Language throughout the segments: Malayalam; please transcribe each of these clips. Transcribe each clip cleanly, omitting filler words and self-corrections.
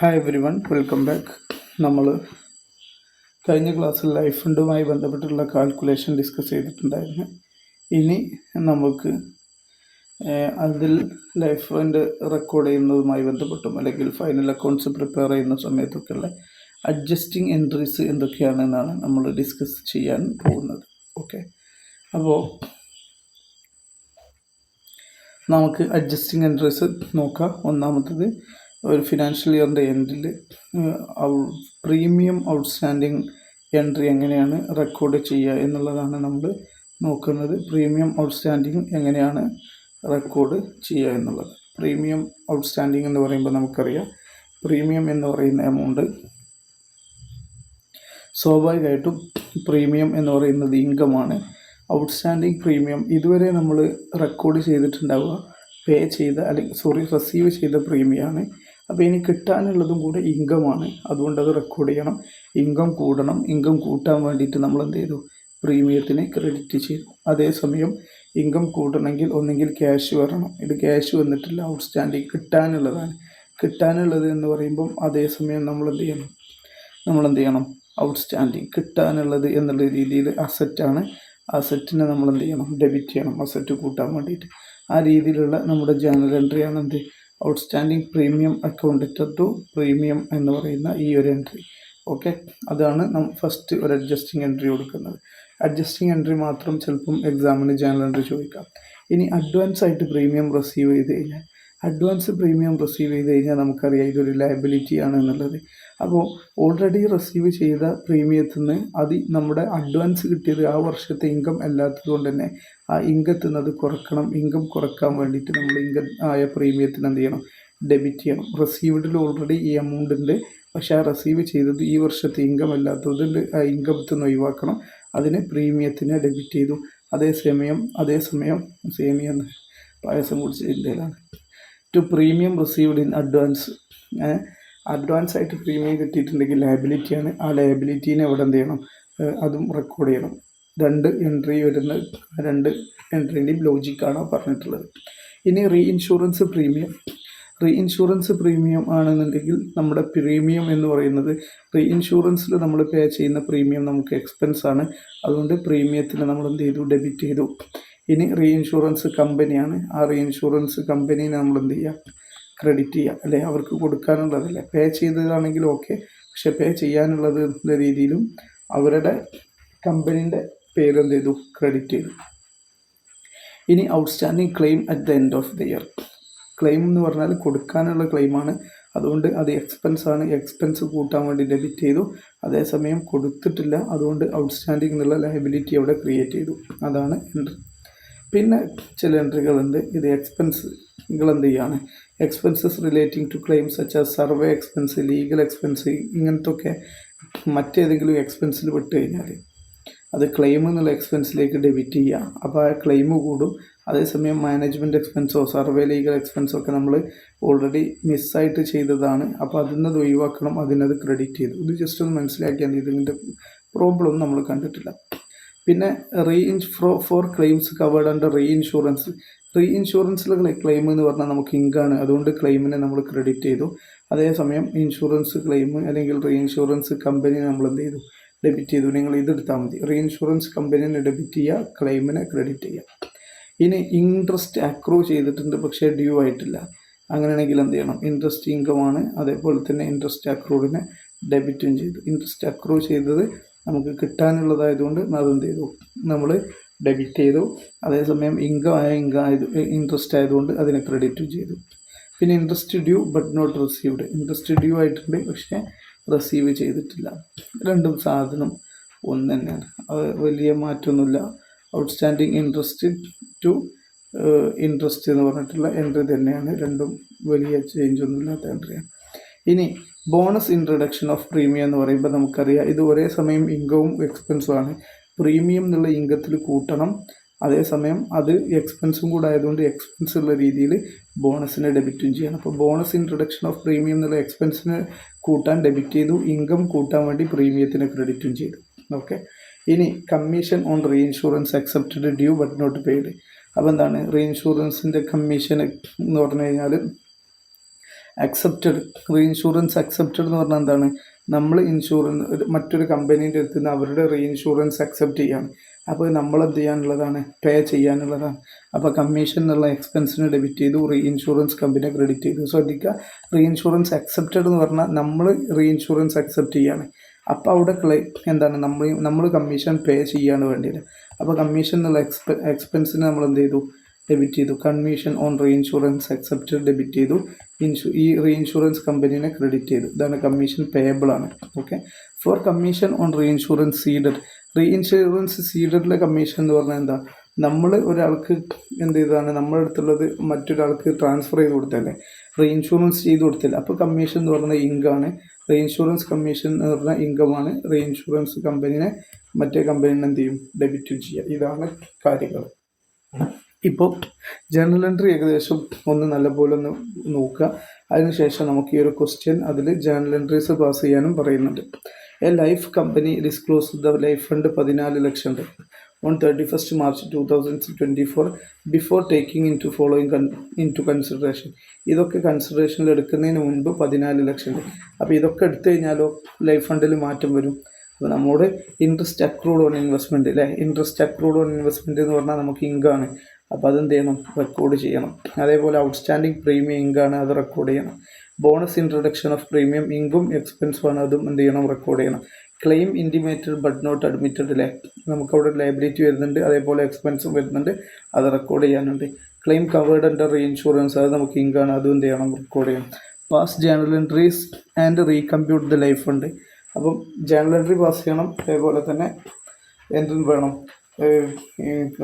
Hi every one, welcome back. നമ്മൾ കഴിഞ്ഞ ക്ലാസ്സിൽ ലൈഫ് ഫണ്ടുമായി ബന്ധപ്പെട്ടുള്ള കാൽക്കുലേഷൻ ഡിസ്കസ് ചെയ്തിട്ടുണ്ടായിരുന്നു. ഇനി നമുക്ക് അതിൽ ലൈഫ് ഫണ്ട് റെക്കോർഡ് ചെയ്യുന്നതുമായി ബന്ധപ്പെട്ടും അല്ലെങ്കിൽ ഫൈനൽ അക്കൗണ്ട്സ് പ്രിപ്പയർ ചെയ്യുന്ന സമയത്തൊക്കെയുള്ള അഡ്ജസ്റ്റിംഗ് എൻട്രീസ് എന്തൊക്കെയാണെന്നാണ് നമ്മൾ ഡിസ്കസ് ചെയ്യാൻ പോകുന്നത്. ഓക്കെ, അപ്പോൾ നമുക്ക് അഡ്ജസ്റ്റിംഗ് എൻട്രീസ് നോക്കാം. ഒന്നാമത്തത്, ഒരു ഫിനാൻഷ്യൽ ഇയറിൻ്റെ എൻഡിൽ പ്രീമിയം ഔട്ട്സ്റ്റാൻഡിങ് എൻട്രി എങ്ങനെയാണ് റെക്കോർഡ് ചെയ്യുക എന്നുള്ളതാണ് നമ്മൾ നോക്കുന്നത്. പ്രീമിയം ഔട്ട്സ്റ്റാൻഡിങ് എങ്ങനെയാണ് റെക്കോർഡ് ചെയ്യുക എന്നുള്ളത്. പ്രീമിയം ഔട്ട്സ്റ്റാൻഡിങ് എന്ന് പറയുമ്പോൾ നമുക്കറിയാം, പ്രീമിയം എന്ന് പറയുന്ന എമൗണ്ട് സ്വാഭാവികമായിട്ടും പ്രീമിയം എന്ന് പറയുന്നത് ഇൻകമാണ്. ഔട്ട്സ്റ്റാൻഡിങ് പ്രീമിയം ഇതുവരെ നമ്മൾ റെക്കോർഡ് ചെയ്തിട്ടുണ്ടാവുക റിസീവ് ചെയ്ത പ്രീമിയമാണ്. അപ്പോൾ ഇനി കിട്ടാനുള്ളതും കൂടെ ഇൻകമാണ്. അതുകൊണ്ട് അത് റെക്കോർഡ് ചെയ്യണം. ഇൻകം കൂടണം. ഇൻകം കൂട്ടാൻ വേണ്ടിയിട്ട് നമ്മൾ എന്ത് ചെയ്തു? പ്രീമിയത്തിന് ക്രെഡിറ്റ് ചെയ്തു. അതേസമയം ഇൻകം കൂട്ടണമെങ്കിൽ ഒന്നെങ്കിൽ ക്യാഷ് വരണം. ഇത് ക്യാഷ് വന്നിട്ടില്ല, ഔട്ട്സ്റ്റാൻഡിങ് കിട്ടാനുള്ളതാണ്. കിട്ടാനുള്ളത് എന്ന് പറയുമ്പം അതേസമയം നമ്മൾ എന്ത് ചെയ്യണം? ഔട്ട്സ്റ്റാൻഡിങ് കിട്ടാനുള്ളത് എന്നുള്ള രീതിയിൽ അസറ്റാണ്. അസറ്റിനെ നമ്മൾ എന്ത് ചെയ്യണം? ഡെബിറ്റ് ചെയ്യണം, അസറ്റ് കൂട്ടാൻ വേണ്ടിയിട്ട്. ആ രീതിയിലുള്ള നമ്മുടെ ജേർണൽ എൻട്രിയാണ് എന്ത്? Outstanding premium accounted to premium എന്ന് പറയുന്ന ഈ ഒരു എൻട്രി. ഓക്കെ, അതാണ് ഫസ്റ്റ് ഒരു അഡ്ജസ്റ്റിംഗ് എൻട്രി കൊടുക്കുന്നത്. അഡ്ജസ്റ്റിംഗ് എൻട്രി മാത്രം ചിലപ്പം എക്സാമിന് ജേർണൽ എൻട്രി ചോദിക്കാം. ഇനി അഡ്വാൻസ് ആയിട്ട് പ്രീമിയം റിസീവ് ചെയ്ത് കഴിഞ്ഞാൽ നമുക്കറിയാം ഇതൊരു ലയബിലിറ്റി ആണ് എന്നുള്ളത്. അപ്പോൾ ഓൾറെഡി റിസീവ് ചെയ്ത പ്രീമിയത്തിൽ നിന്ന് നമ്മുടെ അഡ്വാൻസ് കിട്ടിയത് ആ വർഷത്തെ ഇൻകം അല്ലാത്തത് കൊണ്ട് തന്നെ ആ ഇൻകത്തിൽ നിന്ന് അത് കുറക്കണം. ഇൻകം കുറക്കാൻ വേണ്ടിയിട്ട് നമ്മൾ ഇൻകം ആയ പ്രീമിയത്തിന് എന്ത് ചെയ്യണം? ഡെബിറ്റ് ചെയ്യണം. റിസീവ്ഡിൽ ഓൾറെഡി ഈ എമൗണ്ട് ഉണ്ട്, പക്ഷേ ആ റിസീവ് ചെയ്തത് ഈ വർഷത്തെ ഇൻകം അല്ലാത്തതിൽ ആ ഇൻകത്തിൽ നിന്ന് ഒഴിവാക്കണം. അതിന് പ്രീമിയത്തിനെ ഡെബിറ്റ് ചെയ്തു. അതേസമയം പായസം കുടിച്ചതിൻ്റെയിലാണ് to premium received in advance. Advance ആയിട്ട് പ്രീമിയം കിട്ടിയിട്ടുണ്ടെങ്കിൽ ലയബിലിറ്റിയാണ്. ആ ലയബിലിറ്റീനെ എവിടെ എന്ത് ചെയ്യണം? അതും റെക്കോർഡ് ചെയ്യണം. രണ്ട് എൻട്രീൻ്റെയും ലോജിക്കാണ് പറഞ്ഞിട്ടുള്ളത്. ഇനി റീഇൻഷുറൻസ് പ്രീമിയം ആണെന്നുണ്ടെങ്കിൽ നമ്മുടെ പ്രീമിയം എന്ന് പറയുന്നത്, റീഇൻഷുറൻസിൽ നമ്മൾ പേ ചെയ്യുന്ന പ്രീമിയം നമുക്ക് എക്സ്പെൻസ് ആണ്. അതുകൊണ്ട് പ്രീമിയത്തിന് നമ്മൾ എന്ത് ചെയ്തു? ഡെബിറ്റ് ചെയ്തു. ഇനി റീഇൻഷുറൻസ് കമ്പനിയാണ്. ആ റീഇൻഷുറൻസ് കമ്പനീനെ നമ്മൾ എന്ത് ചെയ്യുക? ക്രെഡിറ്റ് ചെയ്യുക, അല്ലെ? അവർക്ക് കൊടുക്കാനുള്ളതല്ലേ. പേ ചെയ്തതാണെങ്കിൽ ഓക്കെ, പക്ഷെ പേ ചെയ്യാനുള്ളത് എന്ന രീതിയിലും അവരുടെ കമ്പനീൻ്റെ പേര് എന്ത് ചെയ്തു? ക്രെഡിറ്റ് ചെയ്തു. ഇനി outstanding claim at the end of the year. Claim എന്ന് പറഞ്ഞാൽ കൊടുക്കാനുള്ള ക്ലെയിമാണ്. അതുകൊണ്ട് അത് എക്സ്പെൻസ് ആണ്. എക്സ്പെൻസ് കൂട്ടാൻ വേണ്ടി ഡെബിറ്റ് ചെയ്തു. അതേസമയം കൊടുത്തിട്ടില്ല, അതുകൊണ്ട് ഔട്ട്സ്റ്റാൻഡിങ് എന്നുള്ള ലയബിലിറ്റി അവിടെ ക്രിയേറ്റ് ചെയ്തു. അതാണ് എൻട്രി. പിന്നെ ചില എൻട്രികളുണ്ട്. ഇത് എക്സ്പെൻസുകൾ എന്ത് ചെയ്യുകയാണ്? Expenses relating to claims such as survey expense, legal expense, ഇങ്ങനത്തൊക്കെ മറ്റേതെങ്കിലും എക്സ്പെൻസിൽ വിട്ട് കഴിഞ്ഞാൽ അത് ക്ലെയിം എന്നുള്ള എക്സ്പെൻസിലേക്ക് ഡെബിറ്റ് ചെയ്യുക. അപ്പോൾ ആ ക്ലെയിം കൂടും. അതേസമയം മാനേജ്മെൻറ്റ് എക്സ്പെൻസോ സർവേ ലീഗൽ എക്സ്പെൻസോ ഒക്കെ നമ്മൾ ഓൾറെഡി മിസ്സായിട്ട് ചെയ്തതാണ്. അപ്പോൾ അതിൽ നിന്ന് ഒഴിവാക്കണം. അതിനത് ക്രെഡിറ്റ് ചെയ്തു. ഇത് ജസ്റ്റ് ഒന്ന് മനസ്സിലാക്കിയാൽ ഇതിൻ്റെ പ്രോബ്ലം നമ്മൾ കണ്ടിട്ടില്ല. പിന്നെ ഫോർ ക്ലെയിംസ് കവേർഡ് അണ്ടർ റീഇൻഷുറൻസിലെ ക്ലെയിം എന്ന് പറഞ്ഞാൽ നമുക്ക് ഇൻകാണ്. അതുകൊണ്ട് ക്ലെയിമിനെ നമ്മൾ ക്രെഡിറ്റ് ചെയ്തു. അതേസമയം ഇൻഷുറൻസ് ക്ലെയിം അല്ലെങ്കിൽ റീഇൻഷുറൻസ് കമ്പനി നമ്മൾ എന്ത് ചെയ്തു? ഡെബിറ്റ് ചെയ്തു. നിങ്ങൾ ഇതെടുത്താൽ മതി. റീഇൻഷുറൻസ് കമ്പനീനെ ഡെബിറ്റ് ചെയ്യുക, ക്ലെയിമിനെ ക്രെഡിറ്റ് ചെയ്യുക. ഇനി ഇൻട്രസ്റ്റ് അക്രൂ ചെയ്തിട്ടുണ്ട് പക്ഷേ ഡ്യൂ ആയിട്ടില്ല. അങ്ങനെയാണെങ്കിൽ എന്ത് ചെയ്യണം? ഇൻട്രസ്റ്റ് ഇൻകമാണ്. അതേപോലെ തന്നെ ഇൻട്രസ്റ്റ് അക്രൂഡിനെ ഡെബിറ്റും ചെയ്തു. ഇൻട്രസ്റ്റ് അക്രൂ ചെയ്തത് നമുക്ക് കിട്ടാനുള്ളതായതുകൊണ്ട് അതെന്ത് ചെയ്തു? നമ്മൾ ഡെബിറ്റ് ചെയ്തു. അതേസമയം ഇൻട്രസ്റ്റ് ആയതുകൊണ്ട് അതിനെ ക്രെഡിറ്റും ചെയ്തു. പിന്നെ interest due but not received. Interest due ആയിട്ടുണ്ട് പക്ഷേ റിസീവ് ചെയ്തിട്ടില്ല. രണ്ടും സാധനം ഒന്ന് തന്നെയാണ്. അത് വലിയ മാറ്റമൊന്നുമില്ല. ഔട്ട്സ്റ്റാൻഡിങ് ഇൻട്രസ്റ്റ് ടു ഇൻട്രസ്റ്റ് എന്ന് പറഞ്ഞിട്ടുള്ള എൻട്രി തന്നെയാണ്. രണ്ടും വലിയ ചേഞ്ച് ഒന്നുമില്ലാത്ത എൻട്രിയാണ്. ഇനി ബോണസ് ഇൻട്രൊഡക്ഷൻ ഓഫ് പ്രീമിയം എന്ന് പറയുമ്പോൾ നമുക്കറിയാം ഇത് ഒരേ സമയം ഇൻകവും എക്സ്പെൻസും ആണ്. പ്രീമിയം എന്നുള്ള ഇൻകത്തിൽ കൂട്ടണം, അതേസമയം അത് എക്സ്പെൻസും കൂടെ ആയതുകൊണ്ട് എക്സ്പെൻസ് ഉള്ള രീതിയിൽ ബോണസിനെ ഡെബിറ്റും ചെയ്യണം. അപ്പോൾ ബോണസ് ഇൻട്രൊഡക്ഷൻ ഓഫ് പ്രീമിയം എന്നുള്ള എക്സ്പെൻസിനെ കൂട്ടാൻ ഡെബിറ്റ് ചെയ്തു. ഇൻകം കൂട്ടാൻ വേണ്ടി പ്രീമിയത്തിന് ക്രെഡിറ്റും ചെയ്തു. ഓക്കെ, ഇനി commission on reinsurance accepted due but not paid. അപ്പോൾ എന്താണ് റീഇൻഷുറൻസിൻ്റെ കമ്മീഷൻ എന്ന് പറഞ്ഞു കഴിഞ്ഞാൽ? അക്സെപ്റ്റഡ്. റീഇൻഷുറൻസ് അക്സെപ്റ്റഡ് എന്ന് പറഞ്ഞാൽ എന്താണ്? നമ്മൾ മറ്റൊരു കമ്പനീൻ്റെ അടുത്ത് നിന്ന് അവരുടെ റീഇൻഷുറൻസ് അക്സെപ്റ്റ് ചെയ്യാണ്. അപ്പോൾ നമ്മൾ എന്ത് ചെയ്യാനുള്ളതാണ്? പേ ചെയ്യാനുള്ളതാണ്. അപ്പോൾ കമ്മീഷൻ എന്നുള്ള എക്സ്പെൻസിന് ഡെബിറ്റ് ചെയ്തു, റീഇൻഷുറൻസ് കമ്പനിയെ ക്രെഡിറ്റ് ചെയ്തു. ശ്രദ്ധിക്കുക, റീഇൻഷുറൻസ് അക്സെപ്റ്റഡ് എന്ന് പറഞ്ഞാൽ നമ്മൾ റീഇൻഷുറൻസ് അക്സെപ്റ്റ് ചെയ്യാണ്. അപ്പോൾ അവിടെ എന്താണ്? നമ്മൾ കമ്മീഷൻ പേ ചെയ്യാണ് വേണ്ടിയത്. അപ്പോൾ കമ്മീഷൻ എന്നുള്ള എക്സ്പെൻസിന് നമ്മൾ എന്ത് ചെയ്തു? ഡെബിറ്റ് ചെയ്തു. Commission on reinsurance accepted debit ചെയ്തു. ഈ റീഇൻഷുറൻസ് കമ്പനീനെ ക്രെഡിറ്റ് ചെയ്തു. ഇതാണ് കമ്മീഷൻ പേയബിൾ ആണ്. Okay. For commission on reinsurance ceded. Reinsurance സീഡഡിലെ കമ്മീഷൻ എന്ന് പറഞ്ഞാൽ എന്താ? നമ്മൾ ഒരാൾക്ക് എന്ത് ചെയ്തതാണ്? നമ്മുടെ അടുത്തുള്ളത് മറ്റൊരാൾക്ക് ട്രാൻസ്ഫർ ചെയ്ത് കൊടുത്തല്ലേ, റീഇൻഷുറൻസ് ചെയ്ത് കൊടുത്തില്ല. അപ്പോൾ കമ്മീഷൻ എന്ന് പറഞ്ഞാൽ ഇൻകമാണ്. റീഇൻഷുറൻസ് കമ്മീഷൻ എന്ന് പറഞ്ഞാൽ ഇൻകമാണ്. റീഇൻഷുറൻസ് കമ്പനീനെ മറ്റേ കമ്പനീനെ എന്ത് ചെയ്യും? ഡെബിറ്റ് ചെയ്യുക. ഇതാണ് കാര്യങ്ങൾ. ഇപ്പോൾ ജേർണൽ എൻട്രി ഏകദേശം ഒന്ന് നല്ലപോലെ ഒന്ന് നോക്കുക. അതിനുശേഷം നമുക്ക് ഈ ഒരു ക്വസ്റ്റ്യൻ അതിൽ ജേർണൽ എൻട്രീസ് പാസ് ചെയ്യാനും പറയുന്നുണ്ട്. A life company disclose the life fund 14 lakh on 31 March 2024 before taking into consideration. ഇതൊക്കെ കൺസിഡറേഷനിൽ എടുക്കുന്നതിന് മുൻപ് 14 ലക്ഷം. അപ്പോൾ ഇതൊക്കെ എടുത്തു കഴിഞ്ഞാലോ ലൈഫ് ഫണ്ടിൽ മാറ്റം വരും. അപ്പോൾ നമ്മുടെ ഇൻട്രസ്റ്റ് അക്രൂഡ് ഓൺ ഇൻവെസ്റ്റ്മെൻറ്റ് അല്ലേ, ഇൻട്രസ്റ്റ് അക്രൂഡ് ഓൺ ഇൻവെസ്റ്റ്മെൻറ്റ് എന്ന് പറഞ്ഞാൽ നമുക്ക് ഇൻകാണ്. അപ്പോൾ അതെന്ത് ചെയ്യണം? റെക്കോർഡ് ചെയ്യണം. അതേപോലെ ഔട്ട്സ്റ്റാൻഡിങ് പ്രീമിയം ഇൻകാണ്, അത് റെക്കോർഡ് ചെയ്യണം. Bonus introduction of premium income എക്സ്പെൻസുമാണ്, അതും എന്ത് ചെയ്യണം? റെക്കോർഡ് ചെയ്യണം. Claim intimated but not admitted അല്ലേ, നമുക്കവിടെ ലയബിലിറ്റി വരുന്നുണ്ട്, അതേപോലെ എക്സ്പെൻസും വരുന്നുണ്ട്, അത് റെക്കോർഡ് ചെയ്യാനുണ്ട്. ക്ലെയിം കവേർഡ് അണ്ടർ റീഇൻഷുറൻസ്, അത് നമുക്ക് ഇൻകാണ്, അതും എന്ത് ചെയ്യണം? റെക്കോർഡ് ചെയ്യണം. Pass journal entries and recompute the life fund. അപ്പം ജേർണൽ എൻട്രി പാസ് ചെയ്യണം, അതേപോലെ തന്നെ എന്തും വേണം?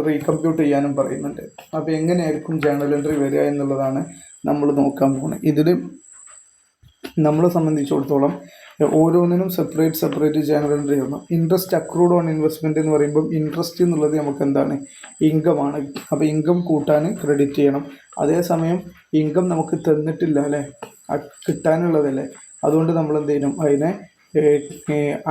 റീകമ്പ്യൂട്ട് ചെയ്യാനും പറയുന്നുണ്ട്. അപ്പോൾ എങ്ങനെയായിരിക്കും ജേർണൽ എൻട്രി വരിക എന്നുള്ളതാണ് നമ്മൾ നോക്കാൻ പോകുന്നത്. ഇതിൽ നമ്മളെ സംബന്ധിച്ചിടത്തോളം ഓരോന്നിനും സെപ്പറേറ്റ് ജേർണൽ എൻട്രി ചെയ്യണം. ഇൻട്രസ്റ്റ് അക്രൂഡ് ഓൺ ഇൻവെസ്റ്റ്മെൻറ്റ് എന്ന് പറയുമ്പം ഇൻട്രസ്റ്റ് എന്നുള്ളത് നമുക്ക് എന്താണ്? ഇൻകമാണ്. അപ്പോൾ ഇൻകം കൂട്ടാൻ ക്രെഡിറ്റ് ചെയ്യണം. അതേസമയം ഇൻകം നമുക്ക് തന്നിട്ടില്ല അല്ലേ, കിട്ടാനുള്ളതല്ലേ, അതുകൊണ്ട് നമ്മൾ എന്ത് ചെയ്യണം? അതിനെ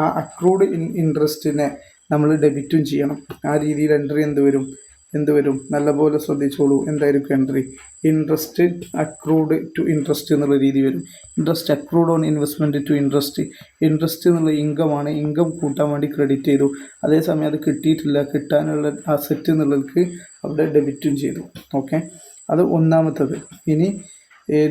ആ അക്രൂഡ് ഇൻട്രസ്റ്റിനെ നമ്മൾ ഡെബിറ്റും ചെയ്യണം. ആ രീതിയിൽ എൻട്രി എന്ത് വരും? നല്ലപോലെ ശ്രദ്ധിച്ചോളൂ. എന്തായിരിക്കും entry? Interest accrued to interest എന്നുള്ള രീതി വരും. Interest accrued on investment to interest എന്നുള്ള ഇൻകമാണ്. ഇൻകം കൂട്ടാൻ വേണ്ടി ക്രെഡിറ്റ് ചെയ്തു. അതേസമയം അത് കിട്ടിയിട്ടില്ല, കിട്ടാനുള്ള അസറ്റ് എന്നുള്ളവർക്ക് അവിടെ ഡെബിറ്റും ചെയ്തു. ഓക്കെ, അത് ഒന്നാമത്തത്. ഇനി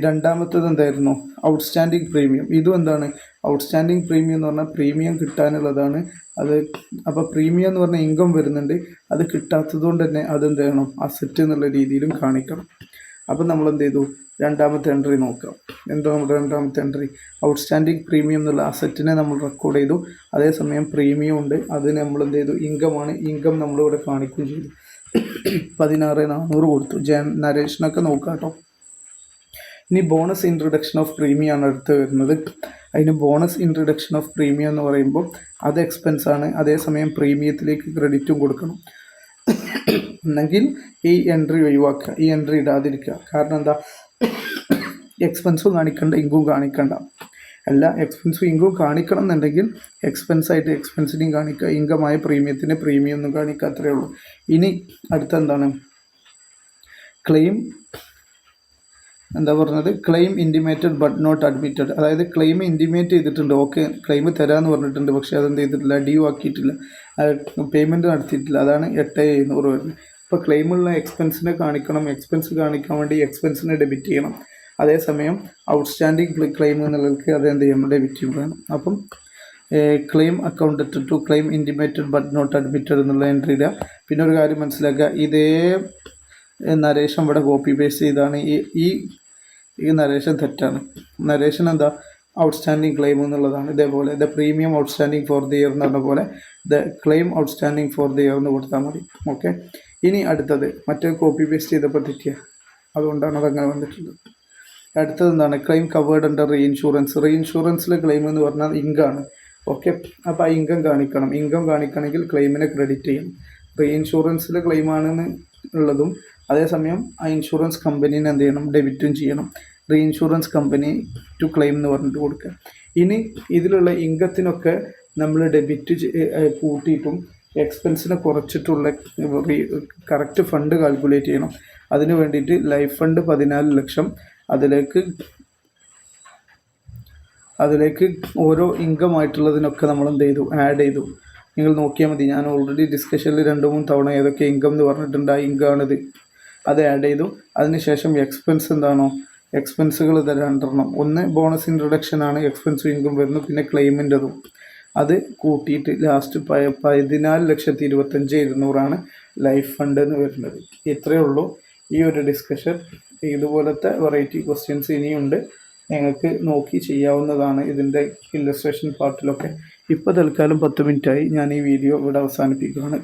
രണ്ടാമത്തത് എന്തായിരുന്നു? Outstanding premium. ഇതും എന്താണ്? ഔട്ട്സ്റ്റാൻഡിങ് പ്രീമിയം എന്ന് പറഞ്ഞാൽ പ്രീമിയം കിട്ടാനുള്ളതാണ്. അത് അപ്പോൾ പ്രീമിയം എന്ന് പറഞ്ഞാൽ ഇൻകം വരുന്നുണ്ട്, അത് കിട്ടാത്തത് കൊണ്ട് തന്നെ അതെന്ത് ചെയ്യണം? അസറ്റ് എന്നുള്ള രീതിയിലും കാണിക്കണം. അപ്പം നമ്മൾ എന്ത് ചെയ്തു? രണ്ടാമത്തെ എൻട്രി നോക്കാം. എന്താ നമ്മുടെ രണ്ടാമത്തെ എൻട്രി? ഔട്ട്സ്റ്റാൻഡിങ് പ്രീമിയം എന്നുള്ള അസറ്റിനെ നമ്മൾ റെക്കോർഡ് ചെയ്തു. അതേസമയം പ്രീമിയം ഉണ്ട്, അതിന് നമ്മൾ എന്ത് ചെയ്തു? ഇൻകമാണ്. ഇൻകം നമ്മളിവിടെ കാണിക്കുകയും ചെയ്തു. 16,400 കൊടുത്തു. നരേഷനൊക്കെ നോക്കാം കേട്ടോ. ഇനി ബോണസ് ഇൻട്രൊഡക്ഷൻ ഓഫ് പ്രീമിയം ആണ് അടുത്ത് വരുന്നത്. അതിന് ബോണസ് ഇൻട്രൊഡക്ഷൻ ഓഫ് പ്രീമിയം എന്ന് പറയുമ്പോൾ അത് എക്സ്പെൻസാണ്, അതേസമയം പ്രീമിയത്തിലേക്ക് ക്രെഡിറ്റും കൊടുക്കണം. എന്നെങ്കിൽ ഈ എൻട്രി ഒഴിവാക്കുക, ഈ എൻട്രി ഇടാതിരിക്കുക. കാരണം എന്താ? എക്സ്പെൻസും കാണിക്കണ്ട, ഇൻകം കാണിക്കണ്ട. എല്ലാ എക്സ്പെൻസും ഇൻകം കാണിക്കണം എന്നുണ്ടെങ്കിൽ എക്സ്പെൻസായിട്ട് എക്സ്പെൻസിനെയും കാണിക്കുക, ഇൻകമായ പ്രീമിയത്തിന് പ്രീമിയം ഒന്നും കാണിക്കുക, അത്രയേ ഉള്ളൂ. ഇനി അടുത്ത എന്താണ്? ക്ലെയിം എന്താ പറഞ്ഞത്? Claim intimated but not admitted. അതായത് ക്ലെയിം ഇൻറ്റിമേറ്റ് ചെയ്തിട്ടുണ്ട്, ഓക്കെ ക്ലെയിം തരാമെന്ന് പറഞ്ഞിട്ടുണ്ട്, പക്ഷേ അതെന്ത് ചെയ്തിട്ടില്ല? ഡ്യൂ ആക്കിയിട്ടില്ല, പേയ്മെൻറ്റ് നടത്തിയിട്ടില്ല. അതാണ് 8,700 വരുന്നത്. അപ്പോൾ ക്ലെയിമുള്ള എക്സ്പെൻസിനെ കാണിക്കണം, എക്സ്പെൻസ് കാണിക്കാൻ വേണ്ടി എക്സ്പെൻസിനെ ഡെബിറ്റ് ചെയ്യണം. അതേസമയം ഔട്ട്സ്റ്റാൻഡിങ് ക്ലെയിം എന്നുള്ളവർക്ക് അതെന്ത് ചെയ്യണം? ഡെബിറ്റ് വേണം. അപ്പം claim accounted to claim intimated but not admitted എന്നുള്ള എൻട്രി ഇടുക. പിന്നെ ഒരു കാര്യം മനസ്സിലാക്കുക, ഇതേ നരേഷൻ ഇവിടെ കോപ്പി പേസ്റ്റ് ചെയ്താണ്. ഈ നരേഷൻ തെറ്റാണ്. നരേഷൻ എന്താ? ഔട്ട്സ്റ്റാൻഡിങ് ക്ലെയിം എന്നുള്ളതാണ്. ഇതേപോലെ the premium outstanding for the year എന്ന് പറഞ്ഞ പോലെ the claim outstanding for the year എന്ന് കൊടുത്താൽ മതി. ഓക്കെ, ഇനി അടുത്തത് മറ്റേ കോപ്പി പേസ്റ്റ് ചെയ്തപ്പോൾ തെറ്റിയ, അതുകൊണ്ടാണ് അതങ്ങനെ വന്നിട്ടുള്ളത്. അടുത്തത് എന്താണ്? Claim covered under reinsurance. റീഇൻഷുറൻസിലെ ക്ലെയിം എന്ന് പറഞ്ഞാൽ ഇൻകാണ്. ഓക്കെ, അപ്പോൾ ആ ഇൻകം കാണിക്കണം. ഇൻകം കാണിക്കണമെങ്കിൽ ക്ലെയിമിനെ ക്രെഡിറ്റ് ചെയ്യണം. റീഇൻഷുറൻസിലെ ക്ലെയിമാണെന്ന് ഉള്ളതും അതേസമയം ആ ഇൻഷുറൻസ് കമ്പനീനെ എന്ത് ചെയ്യണം? ഡെബിറ്റും ചെയ്യണം. റീഇൻഷുറൻസ് കമ്പനി ടു ക്ലെയിം എന്ന് പറഞ്ഞിട്ട് കൊടുക്കുക. ഇനി ഇതിലുള്ള ഇൻകത്തിനൊക്കെ നമ്മൾ ഡെബിറ്റ് കൂട്ടിയിട്ടും എക്സ്പെൻസിനെ കുറച്ചിട്ടുള്ള കറക്റ്റ് ഫണ്ട് കാൽക്കുലേറ്റ് ചെയ്യണം. അതിന് വേണ്ടിയിട്ട് ലൈഫ് ഫണ്ട് 14 ലക്ഷം, അതിലേക്ക് അതിലേക്ക് ഓരോ ഇൻകമായിട്ടുള്ളതിനൊക്കെ നമ്മൾ എന്ത് ചെയ്തു, ആഡ് ചെയ്തു. നിങ്ങൾ നോക്കിയാൽ മതി, ഞാൻ ഓൾറെഡി ഡിസ്കഷനിൽ 2-3 തവണ ഏതൊക്കെ ഇൻകം എന്ന് പറഞ്ഞിട്ടുണ്ട്. ആ ഇൻകമാണിത്. അത് ആഡ് ചെയ്തു. അതിനുശേഷം എക്സ്പെൻസ് എന്താണോ, എക്സ്പെൻസുകൾ ഇത് 2 ഒന്ന് ബോണസ് ഇൻട്രൊഡക്ഷനാണ്, എക്സ്പെൻസും ഇൻകം വരുന്നു, പിന്നെ ക്ലെയിമിൻ്റെതും. അത് കൂട്ടിയിട്ട് ലാസ്റ്റ് 14,25,200 ലൈഫ് ഫണ്ട് എന്ന് വരുന്നത്. ഇത്രയേ ഉള്ളൂ ഈ ഒരു ഡിസ്കഷൻ. ഇതുപോലത്തെ വെറൈറ്റി ക്വസ്റ്റ്യൻസ് ഇനിയുണ്ട്, നിങ്ങൾക്ക് നോക്കി ചെയ്യാവുന്നതാണ് ഇതിൻ്റെ ഇല്ലസ്ട്രേഷൻ പാർട്ടിലൊക്കെ. ഇപ്പോൾ തൽക്കാലം 10 മിനിറ്റായി, ഞാൻ ഈ വീഡിയോ ഇവിടെ അവസാനിപ്പിക്കുകയാണ്.